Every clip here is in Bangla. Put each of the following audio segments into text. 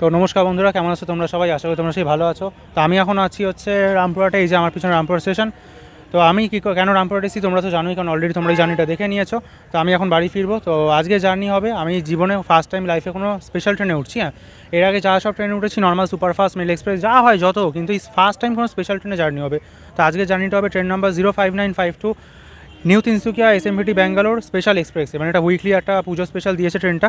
তো নমস্কার বন্ধুরা, কেমন আছো তোমরা সবাই? আশা করি তোমরা সেই ভালো আছো। তো আমি এখন আছি হচ্ছে রামপুরহাটে। এই যে আমার পিছনে রামপুরহাট স্টেশন। তো আমি কেন রামপুরহাট এসেছি তোমরা তো জানোই, কারণ অলরেডি তোমরা এই জার্নিটা দেখে নিয়েছো। তো আমি এখন বাড়ি ফিরবো। তো আজকে জার্নি হবে, আমি জীবনে ফার্স্ট টাইম লাইফে কোনো স্পেশাল ট্রেনে উঠছি। হ্যাঁ, এর আগে যা সব ট্রেনে উঠেছি নর্মাল সুপারফাস্ট, মেল এক্সপ্রেস যা হয় যত, কিন্তু এই ফার্স্ট টাইম কোনো স্পেশাল ট্রেনে জার্নি হবে। তো আজকে জার্নিটা হবে train number 05952 new Tinsukia SMVT Bangalore special এক্সপ্রেসে। মানে এটা উইকলি একটা পুজো স্পেশাল দিয়েছে ট্রেনটা।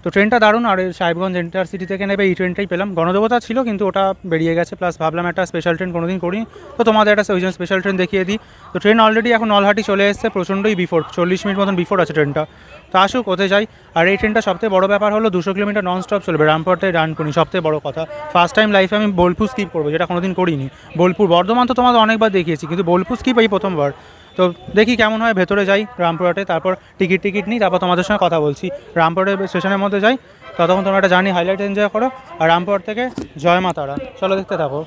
তো ট্রেনটা দারুণ। আর সাহেবগঞ্জ ইন্টারসিটি থেকে নেবে এই ট্রেনটাই পেলাম। গণদেবতা ছিল কিন্তু ওটা বেরিয়ে গেছে, প্লাস ভাবলাম একটা স্পেশাল ট্রেন কোনোদিন করি, তো তোমাদের একটা ওই জন্য স্পেশাল ট্রেন দেখিয়ে দিই। তো ট্রেন অলরেডি এখন নলহাটি চলে এসেছে, প্রচণ্ডই বিফোর, 40 মিনিট মতন বিফোর আছে ট্রেনটা। তো আসুক, কোথায় যাই। আর এই ট্রেনটা সবথেকে বড় ব্যাপার হলো 200 কিলোমিটার নন স্টপ চলবে রামপুরহাট থেকে ডানকুনি। সবথেকে বড় কথা, ফার্স্ট টাইম লাইফে আমি বোলপুর স্কিপ করবো, যেটা কোনোদিন করিনি। বোলপুর বর্ধমান তো তোমাদের অনেকবার দেখিয়েছি, কিন্তু বোলপুর স্কিপ এই প্রথমবার। তো দেখি কেমন হয়, ভেতরে যাই রামপুরহাটে, তারপর টিকিট নিই, তারপর তোমাদের সঙ্গে কথা বলছি। রামপুরহাটের স্টেশনের মধ্যে যাই, ততক্ষণ তোমরা একটা জার্নি হাইলাইট এনজয় করো। আর রামপুরহাট থেকে জয় মা তারা, চলো দেখতে থাকো।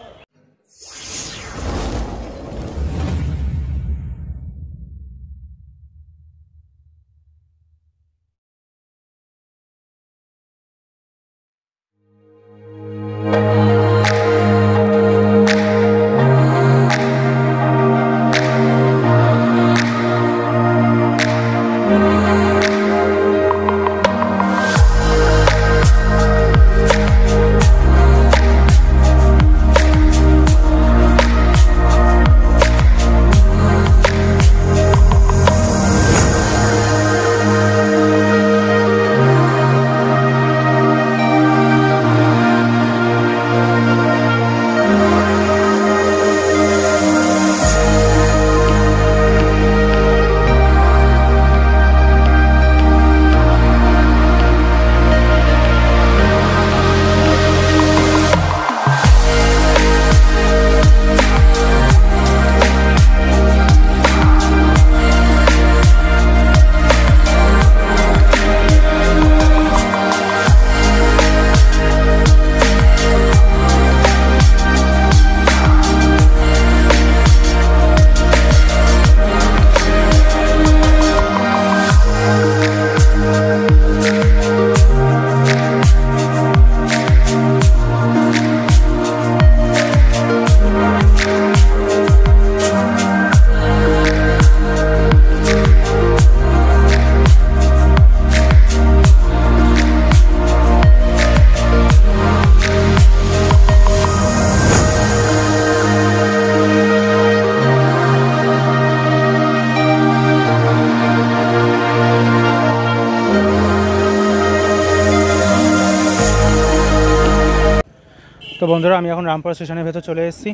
তো বন্ধুরা, আমি এখন রামপুরহাট স্টেশনের ভেতর চলে এসেছি,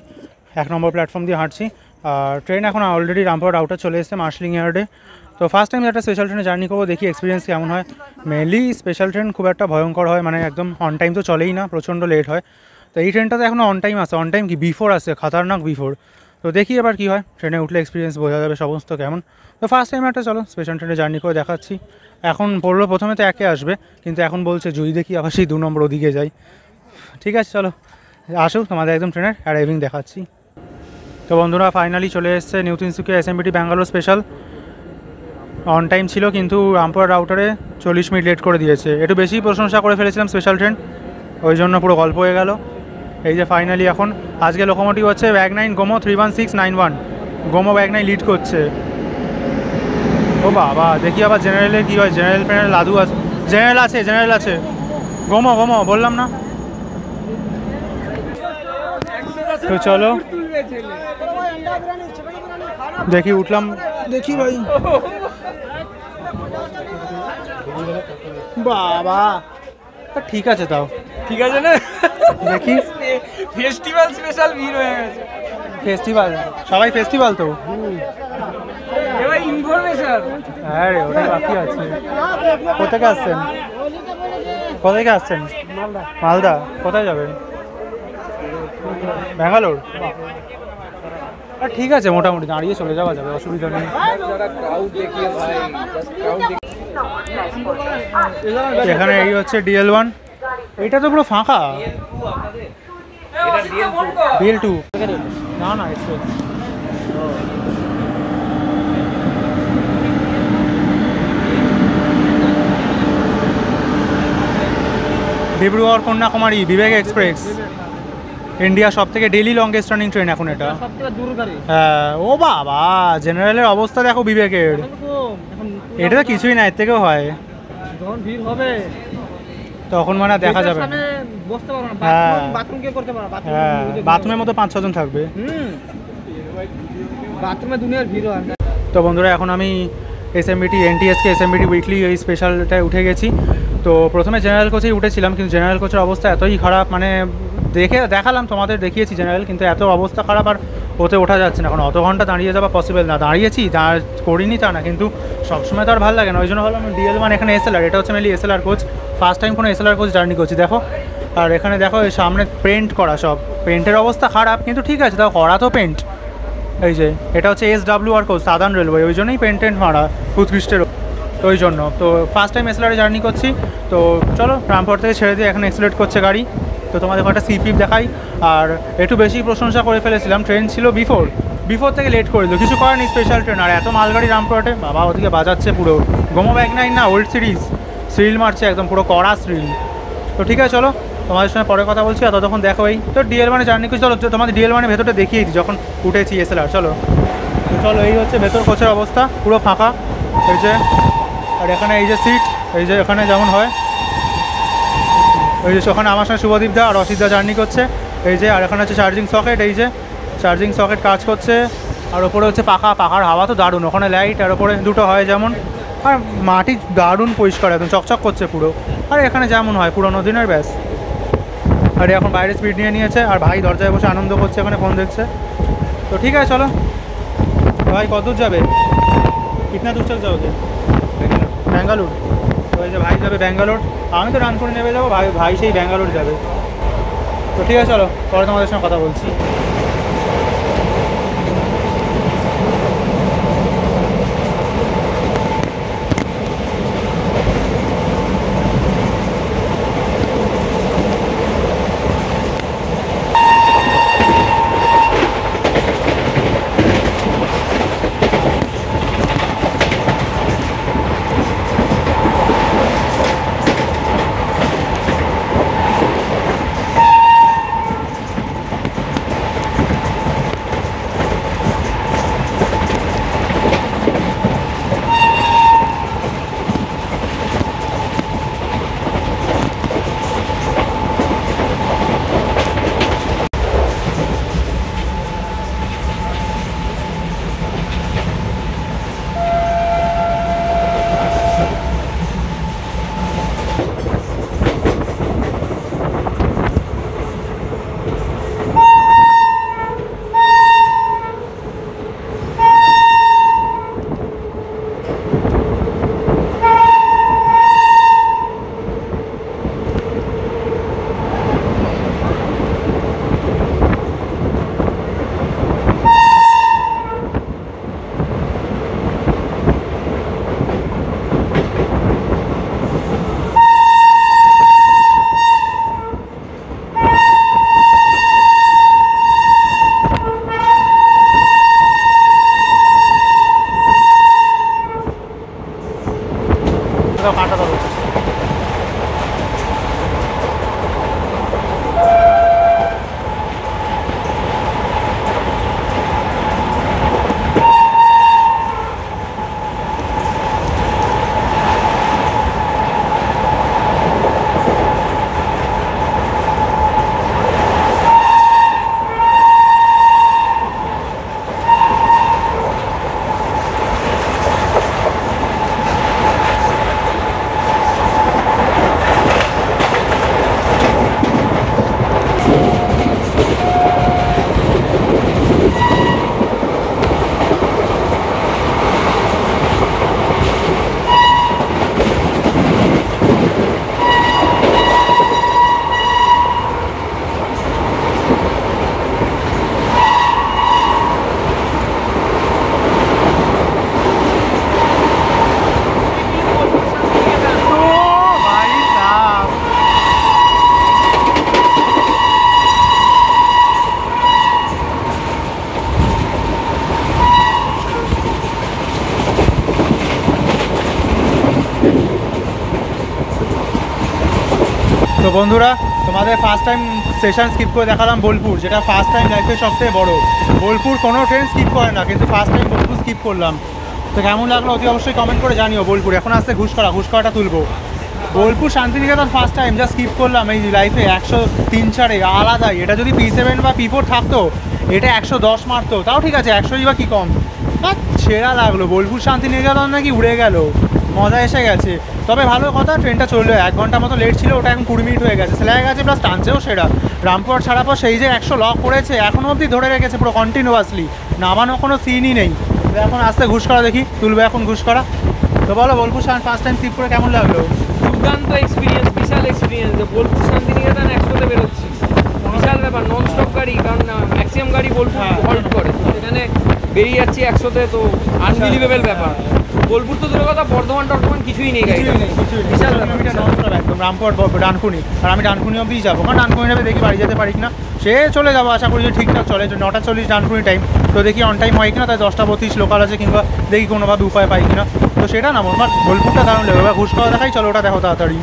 1 নম্বর প্ল্যাটফর্ম দিয়ে হাঁটছি। আর ট্রেন এখন অলরেডি রামপুরহাট আউটার চলে এসেছে, মার্শালিং ইয়ার্ডে। তো ফার্স্ট টাইম একটা স্পেশাল ট্রেনে জার্নি করবো, দেখি এক্সপিরিয়েন্স কেমন হয়। মেনলি স্পেশাল ট্রেন খুব একটা ভয়ঙ্কর হয়, মানে একদম অন টাইম তো চলেই না, প্রচণ্ড লেট হয়। তো এই ট্রেনটাতে এখনও অন টাইম আসে, অন টাইম কি বিফোর আসে, খাতারনাক বিফোর। তো দেখি এবার কী হয়, ট্রেনে উঠলে এক্সপিরিয়েন্স বোঝা যাবে সমস্ত কেমন। তো ফার্স্ট টাইম একটা চলো স্পেশাল ট্রেনে জার্নি করে দেখাচ্ছি। এখন বললো প্রথমে তো একে আসবে, কিন্তু এখন বলছে যদি দেখি আবার সেই 2 নম্বর ওদিকে যাই। ঠিক আছে, চলো আসুক, তোমাদের একদম ট্রেনের অ্যারাইভিং দেখাচ্ছি। তো বন্ধুরা, ফাইনালি চলে এসেছে new Tinsukia SMBT Bangalore special. On time ছিল, কিন্তু রামপুরহাট আউটারে 40 মিনিট লেট করে দিয়েছে। একটু বেশি প্রশংসা করে ফেলেছিলাম স্পেশাল ট্রেন, ওই জন্য পুরো গল্প হয়ে গেল। এই যে ফাইনালি এখন আজকে লোকোমোটিভ হচ্ছে WAG9 Gomoh 31691। Gomoh WAG9 lead করছে। ও বাবা, দেখি আবার জেনারেলের কী হয়। জেনারেল প্যানেল লাদু আছে, জেনারেল আছে। গোমো বললাম না। তো চলো দেখি, উঠলাম, দেখি ভাই। বাবা ঠিক আছে, তাও ঠিক আছে না, দেখি। ফেস্টিভ্যাল স্পেশাল ভিড় হয়ে গেছে। ফেস্টিভ্যাল, সবাই ফেস্টিভ্যাল তো। এবার ইনফরমেশন, হ্যাঁ রে, ওটাই বাকি আছে। কোথেকে আসছেন? মালদা। কোথায় যাবেন? ব্যাঙ্গালোর। ঠিক আছে, মোটামুটি দাঁড়িয়ে চলে যাওয়া যাবে, অসুবিধা নেই। এখানে এই হচ্ছে DL1, এইটা তো পুরো ফাঁকা। DL2 না এক্সপ্রেস। ডিব্রুগড় কন্যাকুমারী বিবেক এক্সপ্রেস, ইন্ডিয়া সব থেকে ডেলি লংগেস্ট রানিং ট্রেন এখন এটা। হ্যাঁ, ও বাবা, জেনারেলের অবস্থা দেখো বিবেকের, এটা তো কিছুই না, এর থেকেও হয়। যখন ভিড় হবে তখন মানে দেখা যাবে না। বসতে পারবো না, হ্যাঁ। বাথরুম কে করতে পারবো, হ্যাঁ, বাথরুমের মতো 5-6 জন থাকবে। বাথরুমে দুনিয়ার ভিড় হয়। তো বন্ধুরা, এখন আমি এসএমবিটি এনটিএসকে এসএমবিটি উইকলি এই স্পেশালটায় উঠে গেছি। তো প্রথমে জেনারেল কোচেই উঠেছিলাম, কিন্তু জেনারেল কোচের অবস্থা এতই খারাপ, মানে দেখালাম তোমাদের, দেখিয়েছি জেনারেল, কিন্তু এত অবস্থা খারাপ আর ওতে ওঠা যাচ্ছে না। এখন অত ঘন্টা দাঁড়িয়ে যাওয়া পসিবল না, দাঁড়িয়েছি করিনি তা না, কিন্তু সবসময় তো আর ভালো লাগে না, ওই জন্য ভাবলাম DL1 এখানে এসএলআর, এটা হচ্ছে mainly SLR coach, first time কোনো এসএলআর কোচ জার্নি করছি দেখো। আর এখানে দেখো এই সামনে পেন্ট করা, সব পেন্টের অবস্থা খারাপ, কিন্তু ঠিক আছে, তাও করা তো পেন্ট। এই যে এটা হচ্ছে SWR কোচ, সাদার্ন রেলওয়ে, ওই জন্যই পেন্টেন্ট মারা উৎকৃষ্টের, ওই জন্য। তো ফার্স্ট টাইম এসএলআরে জার্নি করছি। তো চলো, রামপুর থেকে ছেড়ে দিয়ে এখন এক্সিলেট করছে গাড়ি। তো তোমাদের একটা সিপিপ দেখাই। আর একটু বেশি প্রশংসা করে ফেলেছিলাম, ট্রেন ছিল বিফোর থেকে লেট করে দিল, কিছু করেনি, স্পেশাল ট্রেন। আর এত মালগাড়ি রামপুরহাটে, বাবা ওদিকে বাজাচ্ছে পুরো গোমো ব্যাগ নাইন না, ওল্ড সিরিজ সিরিল মারছে একদম, পুরো কড়া সিরিল। তো ঠিক আছে, চলো তোমাদের সঙ্গে পরে কথা বলছি। আর ততক্ষণ দেখো এই তো DL1 জার্নি করছি। চলো তোমাদের DL1 ভেতরটা দেখিয়ে দিই যখন উঠেছি এসএলআর। চলো চলো, এই হচ্ছে ভেতর কোচের অবস্থা, পুরো ফাঁকা এই যে। আর এখানে এই যে সিট, এই যে এখানে যেমন হয়, ওই যে ওখানে আমার সঙ্গে শুভদীপ দা আর অসিত দা জার্নি করছে, এই যে। আর এখানে হচ্ছে চার্জিং সকেট, এই যে চার্জিং সকেট কাজ করছে। আর ওপরে হচ্ছে পাখার হাওয়া তো দারুণ, ওখানে লাইট, আর ওপরে দুটো হয় যেমন। আর মাটি দারুণ পরিষ্কার, একদম চকচক করছে পুরো। আর এখানে যেমন হয় পুরোনো দিনের, ব্যাস। আর এখন বাইরে স্পিড নিয়ে নিয়েছে, আর ভাই দরজায় বসে আনন্দ করছে, এখানে ফোন দেখছে। তো ঠিক আছে, চলো ভাই, কত দূর যাবে, কিতনা দূর চল যাওগে? ব্যাঙ্গালোর। তো এই যে ভাই যাবে ব্যাঙ্গালোর, আমি তো রানপুরে নেমে যাবো, ভাই সেই ব্যাঙ্গালোর যাবে। তো ঠিক আছে, চলো পরে তোমাদের সঙ্গে কথা বলছি। বন্ধুরা তোমাদের ফার্স্ট টাইম সেশন স্কিপ করে দেখালাম বোলপুর, যেটা ফার্স্ট টাইম লাইফের সবথেকে বড়। বোলপুর কোনো ট্রেন স্কিপ করে না, কিন্তু ফার্স্ট টাইম বোলপুর স্কিপ করলাম। তো কেমন লাগলো অতি অবশ্যই কমেন্ট করে জানিও। বোলপুর এখন আসতে ঘুষকরাটা তুলবো। বোলপুর শান্তিনিকেতন ফার্স্ট টাইম যা স্কিপ করলাম এই লাইফে, 103-4 আলাদাই। এটা যদি P7 বা P4 থাকতো এটা 110 মারতো, তাও ঠিক আছে, 100ই বা কী কম। ছেঁড়া লাগলো। বোলপুর শান্তিনিকেতন নাকি উড়ে গেল, মজা এসে গেছে। তবে ভালো কথা, ট্রেনটা চললো 1 ঘন্টা মতো লেট ছিল, ওটা এখন 20 মিনিট হয়ে গেছে, সেলাই গেছে, প্লাস টানছেও সেরা। রামপুরহাট ছাড়ার পর সেই যে 100 লক করেছে, এখনও অবধি ধরে রেখেছে পুরো কন্টিনিউয়াসলি, নামানো কোনো সিনই নেই। তো এখন আস্তে ঘুষকরা দেখি, তুলবে এখন ঘুষকরা। তো বলো বোলপুর ফার্স্ট টাইম স্কিপ করে কেমন লাগলো? দুর্দান্ত এক্সপিরিয়েন্স, বিশাল এক্সপিরিয়েন্স। বোলপুর শান্তিনিকেতন 100তে বেরোচ্ছি, বিশাল ব্যাপার। নন স্টপ গাড়ি, কারণ ম্যাক্সিমাম গাড়ি বোলপুর হল্ট করে, সেখানে বেরিয়ে যাচ্ছি 100তে, তো আনবিলিভেবল ব্যাপার। বোলপুর তো দূরের কথা, বর্ধমান কিছুই নেই গাড়ি, বিশাল ব্যাপার। একদম রামপুরহাট ডানকুনি, আর আমি ডানকুনি অবধিই যাবো, কারণ ডানকুনি যাবে দেখি বাড়ি যেতে পারি কিনা। সে চলে যাবো, আশা করি যে ঠিকঠাক চলে। 9:40 ডানকুনি টাইম, তো দেখি অন টাইম হয় কিনা, তাই 10:32 লোকাল আছে, কিংবা দেখি কোনোভাবে উপায় পাই কিনা। তো সেটা না আমার বোলপুরটা দারুণ লাগবে। এবার ঘুষকরা দেখাই, চলো ওটা দেখো তাড়াতাড়ি।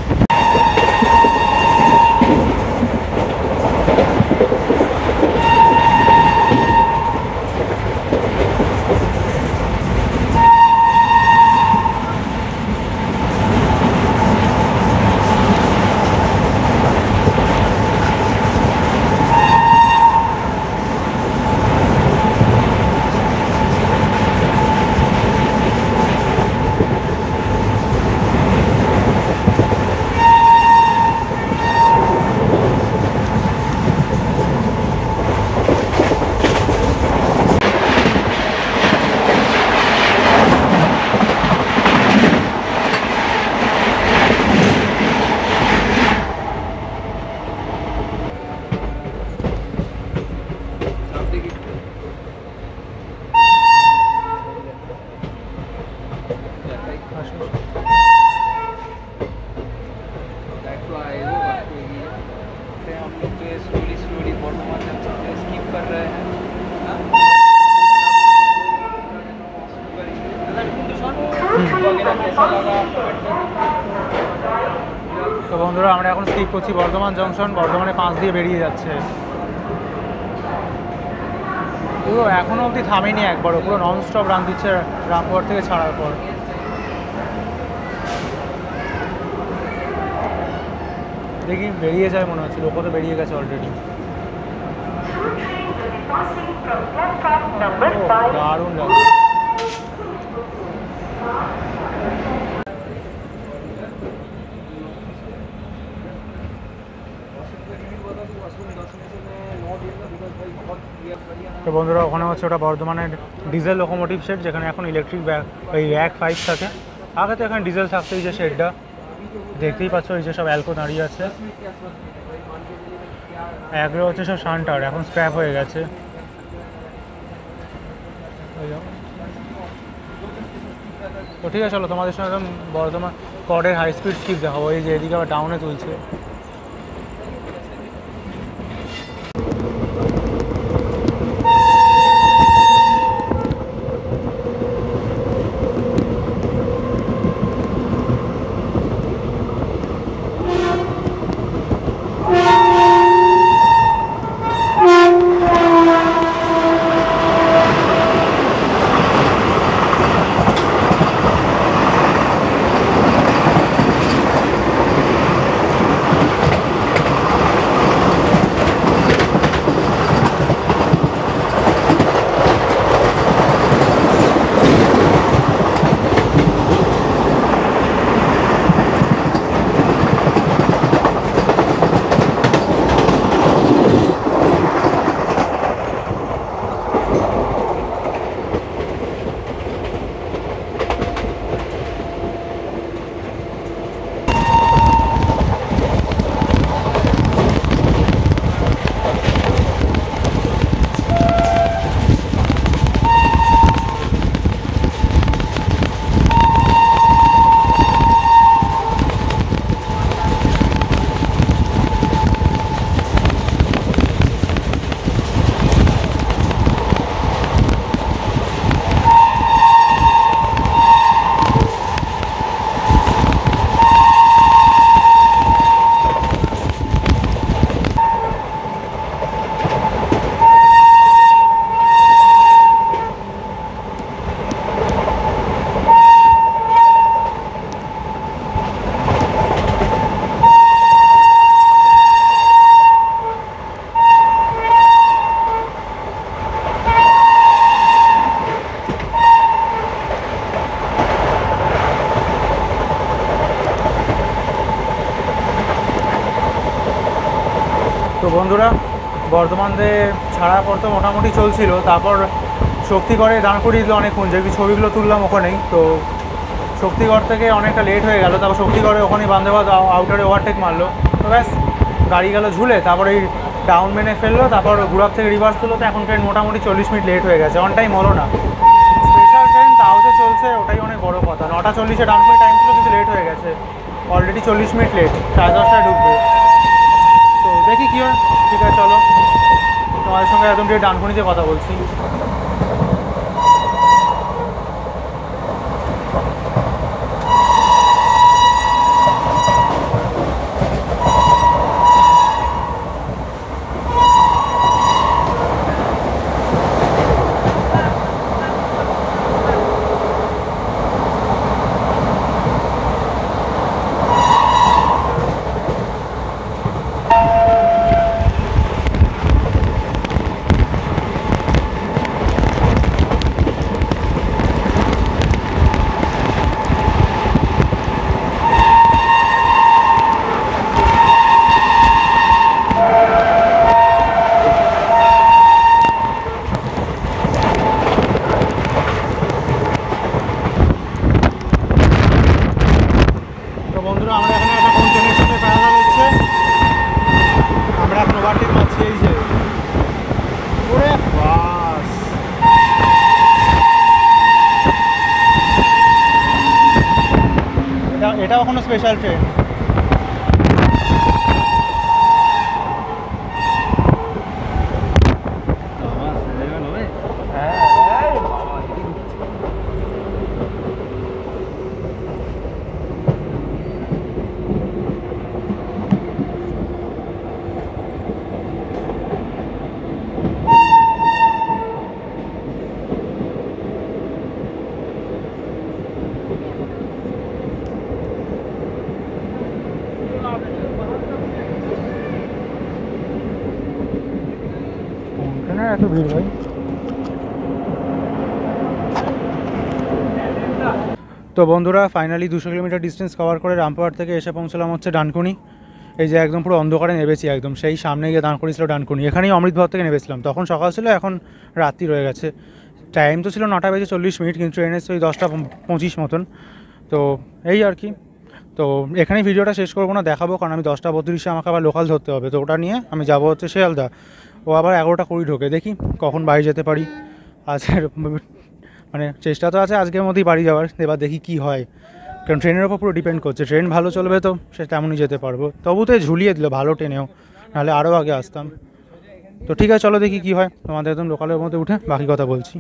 তো বন্ধুরা আমরা এখন স্কিপ করছি বর্ধমান জংশন, বর্ধমানে 5 দিয়ে বেরিয়ে যাচ্ছে। পুরো এখনও অবধি থামেনি একবারও, পুরো নন স্টপ রান দিচ্ছে রামপুরহাট থেকে ছাড়ার পর। দেখি বেরিয়ে যায় মনে হচ্ছে, লোকও তো বেরিয়ে গেছে অলরেডি। দারুণ লাগছে। তো বন্ধুরা ওখানে হচ্ছে ওটা বর্ধমানের ডিজেল লোকোমোটিভ শেড, যেখানে এখন ইলেকট্রিক ওই র্যাক 5 থাকে। আগে তো এখানে ডিজেল থাকতো, এই যে শেডটা দেখতেই পাচ্ছ, এই যে সব অ্যালকো দাঁড়িয়ে আছে। এগুলো হচ্ছে সব শান্টার, এখন স্ক্র্যাপ হয়ে গেছে। তো ঠিক আছে, চলো তোমাদের সঙ্গে একদম বর্ধমান কডের হাই স্পিড স্কিপ দেখাবো। এই যে এদিকে আবার ডাউনে তুলছে। তো বন্ধুরা বর্ধমানে ছাড়া পড়তে মোটামুটি চলছিল, তারপর শক্তিগড়ে দাঁড় করিয়ে দিল অনেকক্ষণ, যে ছবিগুলো তুললাম ওখানেই। তো শক্তিগড় থেকে অনেকটা লেট হয়ে গেল, তারপর শক্তিগড়ে ওখানেই বান্দেবাদ আউটারে ওভারটেক মারলো। তো ব্যাস গাড়ি গেল ঝুলে, তারপর এই ডাউন মেনে ফেললো, তারপর গুড়াব থেকে রিভার্স তুলো। তো এখন ট্রেন মোটামুটি 40 মিনিট লেট হয়ে গেছে, অন টাইম হলো না। স্পেশাল ট্রেন তাও যে চলছে ওটাই অনেক বড় কথা। 9:40 ডানকুনি টাইম ছিল কিন্তু লেট হয়ে গেছে, অলরেডি 40 মিনিট লেট, 10:30টায় ঢুকবে। তো দেখি কী হয়। ঠিক আছে চলো, তোমাদের সঙ্গে একদম দিয়ে ডানকুনিতে কথা বলছি। বন্ধুরা আমরা এখানে একটা কোন ট্রেনের সাথে প্যারালাল হচ্ছে, আমরা এখন ওভারটেক মারছি। এই যে ওরে বাস, এটাও কোনো স্পেশাল ট্রেন। এত ভিড় ভাই। তো বন্ধুরা ফাইনালি 200 কিলোমিটার ডিস্টেন্স কভার করে রামপুরহাট থেকে এসে পৌঁছলাম হচ্ছে ডানকুনি। এই যে একদম পুরো অন্ধকারে নেমেছি, একদম সেই সামনে গিয়ে দাঁড় করেছিল ডানকুনি। এখানেই অমৃতভর থেকে নেমেছিলাম, তখন সকাল ছিল, এখন রাত্রি রয়ে গেছে। টাইম তো ছিল 9:40, কিন্তু ট্রেন এসে ওই 10:25 মতন। তো এই আর কি। তো এখানেই ভিডিওটা শেষ করবো না, দেখাবো, কারণ আমি 10:32 আমাকে আবার লোকাল ধরতে হবে। তো ওটা নিয়ে আমি যাবো হচ্ছে শিয়ালদা। ও আবার 11:20 ঢোকে, দেখি কখন বাড়ি যেতে পারি। আজকের মানে চেষ্টা তো আছে আজকের মধ্যেই বাড়ি যাওয়ার, এবার দেখি কি হয়, কারণ ট্রেনের ওপর পুরো ডিপেন্ড করছে। ট্রেন ভালো চলবে তো সে তেমনই যেতে পারবো, তবু তো ঝুলিয়ে দিল ভালো ট্রেনেও, নাহলে আরও আগে আসতাম। তো ঠিক আছে চলো দেখি কী হয়, তোমাদের একদম লোকালের মধ্যে উঠে বাকি কথা বলছি।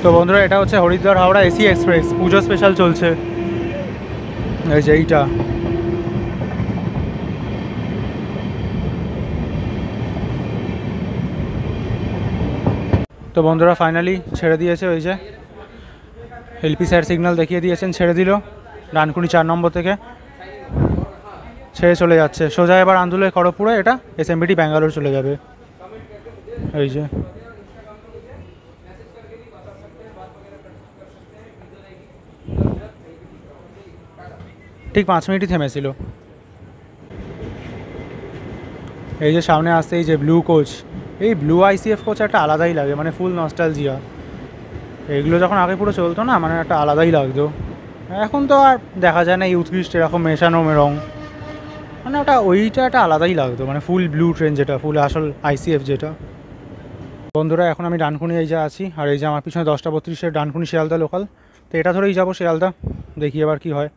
তো বন্ধুরা এটা হচ্ছে হরিদ্বার হাওড়া এসি এক্সপ্রেস, পুজো স্পেশাল চলছে। এই যে এইটা, তো বন্ধুরা ফাইনালি ছেড়ে দিয়েছে। ওই যে এলপি স্যার সিগন্যাল দেখিয়ে দিয়েছেন, ছেড়ে দিল ডানকুনি 4 নম্বর থেকে ছেড়ে চলে যাচ্ছে সোজা। এবার আন্দুলে খড়গপুরে এটা এসএমবিটি ব্যাঙ্গালোর চলে যাবে। এই যে ঠিক 5 মিনিটই থেমেছিল। এই যে সামনে আসছে এই যে ব্লু কোচ, এই ব্লু আইসিএফ কোচ একটা আলাদাই লাগে, মানে ফুল নস্টালজিয়া। এগুলো যখন আগে পুরো চলতো না, মানে একটা আলাদাই লাগতো। এখন তো আর দেখা যায় না এই উৎকৃষ্ট এরকম মেশানো রং, মানে ওটা ওইটা একটা আলাদাই লাগতো, মানে ফুল ব্লু ট্রেন যেটা, ফুল আসল আইসিএফ যেটা। বন্ধুরা এখন আমি ডানকুনি এই যে আছি, আর এই যে আমার পিছনে 10:32 ডানকুনি শিয়ালদা লোকাল। তো এটা ধরেই যাবো শিয়ালদা, দেখি এবার কী হয়।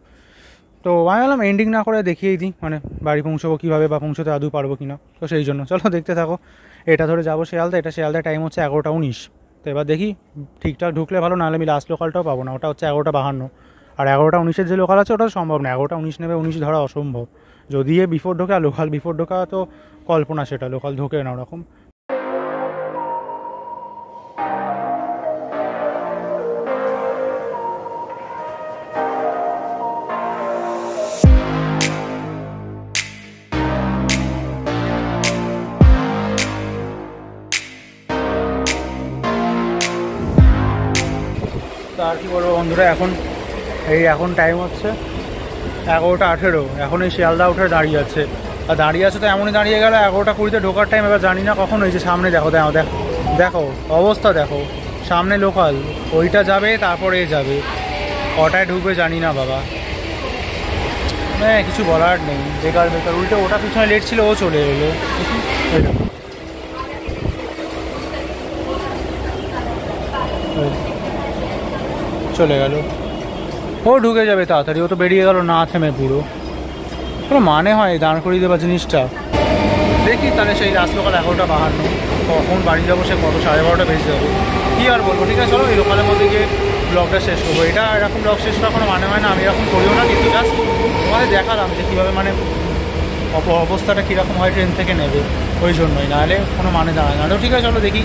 তো আমি বললাম এন্ডিং না করে দেখিয়েই দিই, মানে বাড়ি পৌঁছবো কীভাবে বা পৌঁছতে আদৌ পারবো কি না। তো সেই জন্য চলো দেখতে থাকো। এটা ধরে যাবো শিয়ালদা, এটা শিয়ালদার টাইম হচ্ছে 11:19। তো এবার দেখি ঠিকঠাক ঢুকলে ভালো, নাহলে আমি লাস্ট লোকালটাও পাবো না, ওটা হচ্ছে 11:52। আর 11:19 যে লোকাল আছে ওটা সম্ভব না, 11:19 নেবে 19 ধরা অসম্ভব। যদি এ বিফোর ঢোকে, আর লোকাল বিফোর ঢোকা তো কল্পনা, সেটা লোকাল ঢোকে না ওরকম। আর কি বলবো বন্ধুরা, এখন টাইম হচ্ছে 11:18। এখন এই শিয়ালদা উঠে দাঁড়িয়ে আছে, আর দাঁড়িয়ে আছে তো এমনই দাঁড়িয়ে গেল 11:20 ঢোকার টাইম। এবার জানি না কখন হয়েছে, সামনে দেখো দেখো অবস্থা দেখো, সামনে লোকাল ওইটা যাবে, তারপরে এ যাবে, কটায় ঢুকবে জানি না বাবা। হ্যাঁ কিছু বলার নেই, বেকার উল্টে ওটা পিছনে লেট ছিল, ও চলে এলো। চলে গেল, ও ঢুকে যাবে তাড়াতাড়ি, ও তো বেরিয়ে গেল না থেমে পুরো। কোনো মানে হয় দাঁড় করিয়ে দেওয়া জিনিসটা। দেখি তাহলে সেই লাস্ট লোকাল 11:52, কখন বাড়ি যাবো সে কত 12:30 বেজে যাবে। কী আর বলবো, ঠিক আছে চলো এই লোকালের মধ্যে গিয়ে ব্লগটা শেষ করবো। এটা এরকম ব্লগ শেষ করার কোনো মানে হয় না, আমি এরকম করিও না, কিন্তু জাস্ট তোমাদের দেখালাম যে কীভাবে মানে অবস্থাটা কীরকম হয় ট্রেন থেকে নেবে, ওই জন্যই, নাহলে কোনো মানে দাঁড়ায় না। তো ঠিক আছে চলো দেখি।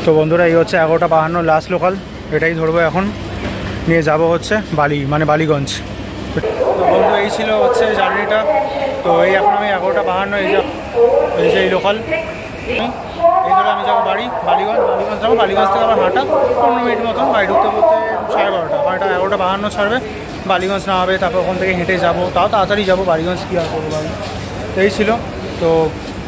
তো বন্ধুরা এই হচ্ছে 11:52 লাস্ট লোকাল, এটাই ধরবো এখন, নিয়ে যাব হচ্ছে বালিগঞ্জ। তো বন্ধু এই ছিল হচ্ছে জার্নিটা। তো এই এখন আমি 11:52 এই যে এই লোকাল, এই ধরে আমি যাবো বালিগঞ্জ যাবো। বালিগঞ্জ থেকে আবার হাঁটা 15 মিনিট মতন, বাড়ি ঢুকতে বলতে 12:30। হাঁটা 11:52 ছাড়বে, বালিগঞ্জ নামাবে, তারপর ওখান থেকে হেঁটে যাবো, তাও তাড়াতাড়ি যাবো বালিগঞ্জ, কী আর করবো বাড়ি। তো এই ছিল। তো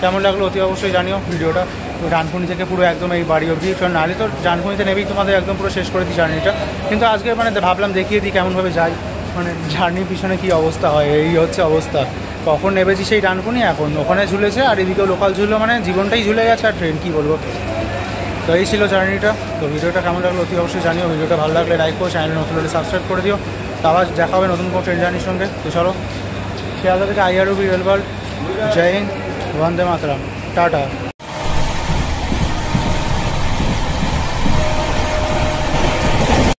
কেমন লাগলো অতি অবশ্যই জানিও ভিডিওটা। তো ডানকুনি থেকে পুরো একদম এই বাড়ি অবধি, কারণ নাহলে তো ডানকুনিতে নেবেই তোমাদের একদম পুরো শেষ করে দিই জার্নিটা। কিন্তু আজকে মানে ভাবলাম দেখিয়ে দিই কেমনভাবে যাই, মানে জার্নির পিছনে কী অবস্থা হয়। এই হচ্ছে অবস্থা, কখন নেবেছি সেই ডানকুনি, এখন ওখানে ঝুলেছে, আর এদিকেও লোকাল ঝুললো, মানে জীবনটাই ঝুলে গেছে, আর ট্রেন কী বলবো। তো এই ছিল জার্নিটা। তো ভিডিওটা কেমন লাগলো অতি অবশ্যই জানিও। ভিডিওটা ভালো লাগলে লাইক করো, চ্যানেলে নতুন হলে সাবস্ক্রাইব করে দিও। তো আবার দেখা হবে নতুন কোনো ট্রেন জার্নির সঙ্গে। তো চলো, শিয়ালদা থেকে IRB রেলওয়ার্ল্ড, জয় হিন্দ, বন্দে মাতরম, টাটা।